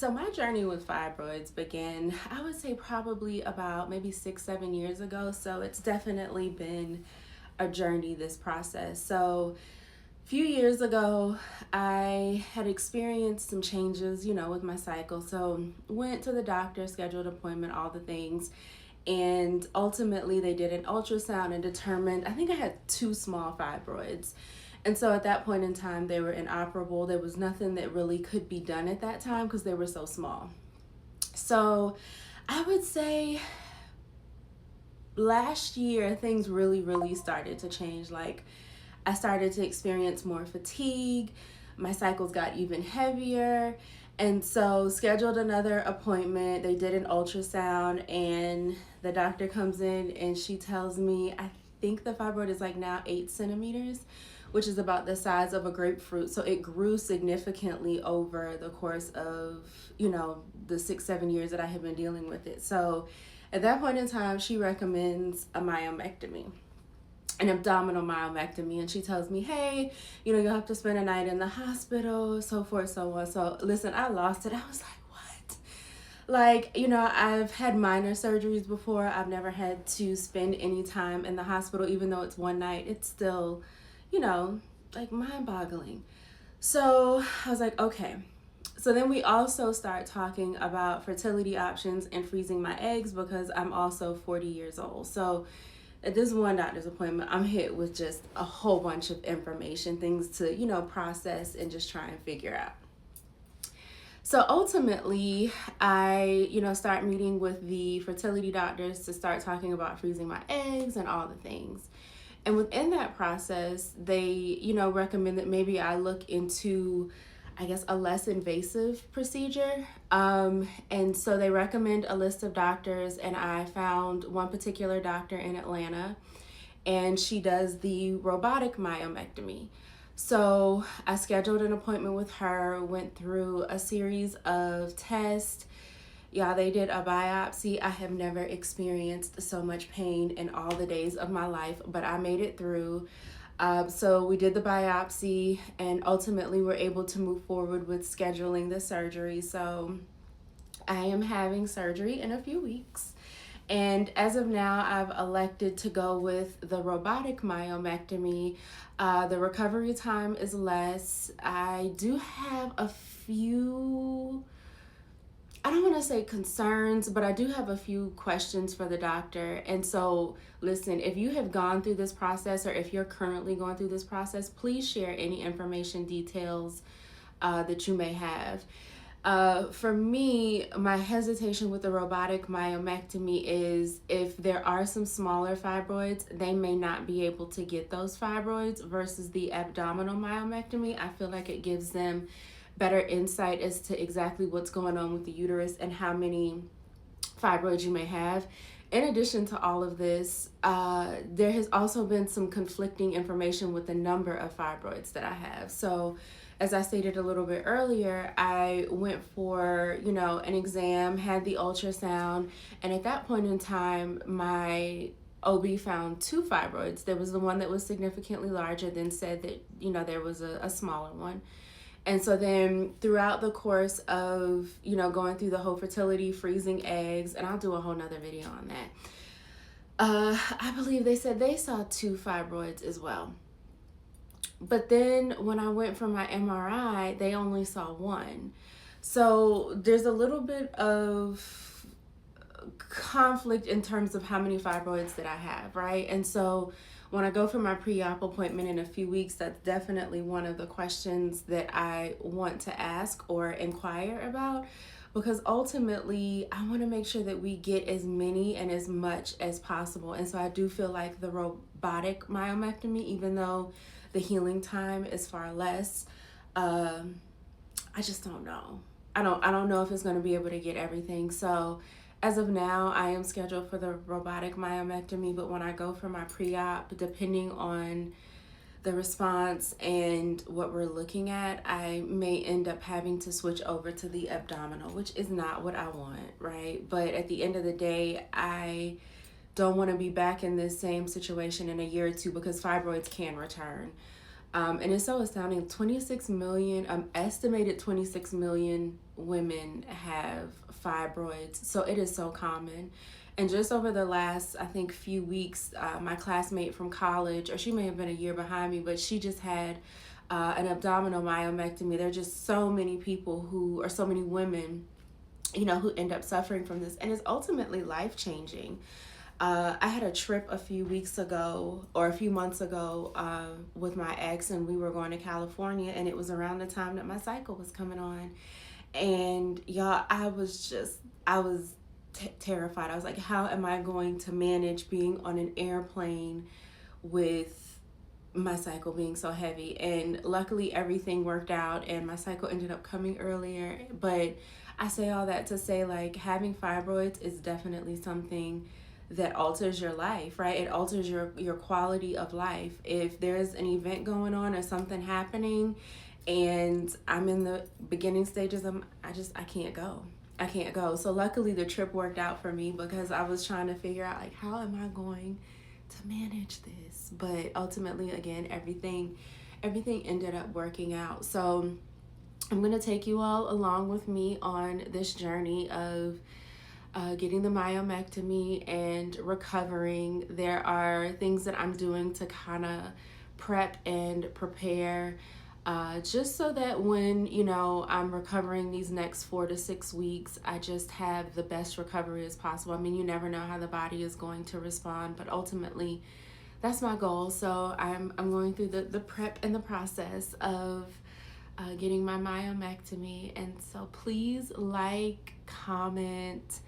So my journey with fibroids began, I would say probably about maybe 6, 7 years ago. So it's definitely been a journey, this process. So a few years ago, I had experienced some changes, with my cycle. So went to the doctor, scheduled an appointment, all the things. And ultimately they did an ultrasound and determined, I think I had two small fibroids. And so at that point in time, they were inoperable. There was nothing that really could be done at that time because they were so small. So I would say last year, things really started to change. Like, I started to experience more fatigue. My cycles got even heavier. And so scheduled another appointment. They did an ultrasound and the doctor comes in and she tells me, I think the fibroid is like now 8 centimeters, which is about the size of a grapefruit. So it grew significantly over the course of, the 6, 7 years that I have been dealing with it. So at that point in time, she recommends a myomectomy, an abdominal myomectomy, and she tells me, hey, you'll have to spend a night in the hospital, so forth, so on. So listen, I lost it. I was like, what? Like, I've had minor surgeries before. I've never had to spend any time in the hospital, even though it's one night. It's still, like mind-boggling. So I was like, okay. So then we also start talking about fertility options and freezing my eggs because I'm also 40 years old. So at this one doctor's appointment, I'm hit with just a whole bunch of information, things to, process and just try and figure out. So ultimately, I, start meeting with the fertility doctors to start talking about freezing my eggs and all the things. And within that process, they, recommend that maybe I look into, I guess, a less invasive procedure. And so they recommend a list of doctors, and I found one particular doctor in Atlanta, and she does the robotic myomectomy. So I scheduled an appointment with her, went through a series of tests. Yeah, they did a biopsy. I have never experienced so much pain in all the days of my life, but I made it through. So we did the biopsy and ultimately were able to move forward with scheduling the surgery. So I am having surgery in a few weeks. And as of now, I've elected to go with the robotic myomectomy. The recovery time is less. I do have a few, I don't want to say concerns, but I do have a few questions for the doctor. And so, listen, if you have gone through this process or if you're currently going through this process, please share any information, details that you may have. For me, my hesitation with the robotic myomectomy is if there are some smaller fibroids, they may not be able to get those fibroids versus the abdominal myomectomy. I feel like it gives them better insight as to exactly what's going on with the uterus and how many fibroids you may have. In addition to all of this, there has also been some conflicting information with the number of fibroids that I have. So as I stated a little bit earlier, I went for, an exam, had the ultrasound, and at that point in time, my OB found two fibroids. There was the one that was significantly larger, then said that, there was a smaller one. And so then throughout the course of, going through the whole fertility, freezing eggs, and I'll do a whole nother video on that, I believe they said they saw two fibroids as well. But then when I went for my MRI, they only saw one. So there's a little bit of conflict in terms of how many fibroids that I have, right? And so when I go for my pre-op appointment in a few weeks, that's definitely one of the questions that I want to ask or inquire about, because ultimately I want to make sure that we get as many and as much as possible. And so I do feel like the robotic myomectomy, even though the healing time is far less, I just don't know. I don't know if it's going to be able to get everything. So as of now, I am scheduled for the robotic myomectomy, but when I go for my pre-op, depending on the response and what we're looking at, I may end up having to switch over to the abdominal, which is not what I want, right? But at the end of the day, I don't want to be back in this same situation in a year or two because fibroids can return. And it's so astounding. 26 million, estimated 26 million women have fibroids. So it is so common. And just over the last, I think, few weeks, my classmate from college, or she may have been a year behind me, but she just had an abdominal myomectomy. There are just so many people who, or so many women, who end up suffering from this. And it's ultimately life-changing. I had a trip a few weeks ago or a few months ago with my ex, and we were going to California, and it was around the time that my cycle was coming on. And y'all, I was terrified. I was like, how am I going to manage being on an airplane with my cycle being so heavy? And luckily everything worked out and my cycle ended up coming earlier. But I say all that to say, like, having fibroids is definitely something that alters your life, right? It alters your quality of life. If there's an event going on or something happening and I'm in the beginning stages, I can't go. I can't go. So luckily the trip worked out for me, because I was trying to figure out, like, how am I going to manage this? But ultimately, again, everything ended up working out. So I'm going to take you all along with me on this journey of getting the myomectomy and recovering. There are things that I'm doing to kind of prep and prepare, just so that when, I'm recovering these next 4 to 6 weeks, I just have the best recovery as possible. I mean, you never know how the body is going to respond, but ultimately that's my goal. So I'm going through the prep and the process of getting my myomectomy. And so please like, comment,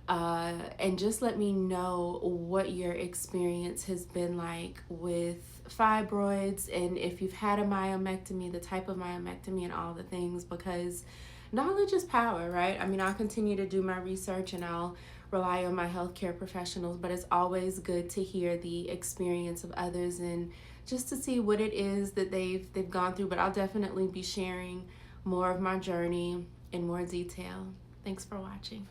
and just let me know what your experience has been like with fibroids, and if you've had a myomectomy, the type of myomectomy, and all the things, because knowledge is power, right? I mean, I'll continue to do my research and I'll rely on my healthcare professionals, but it's always good to hear the experience of others and just to see what it is that they've gone through. But I'll definitely be sharing more of my journey in more detail. Thanks for watching.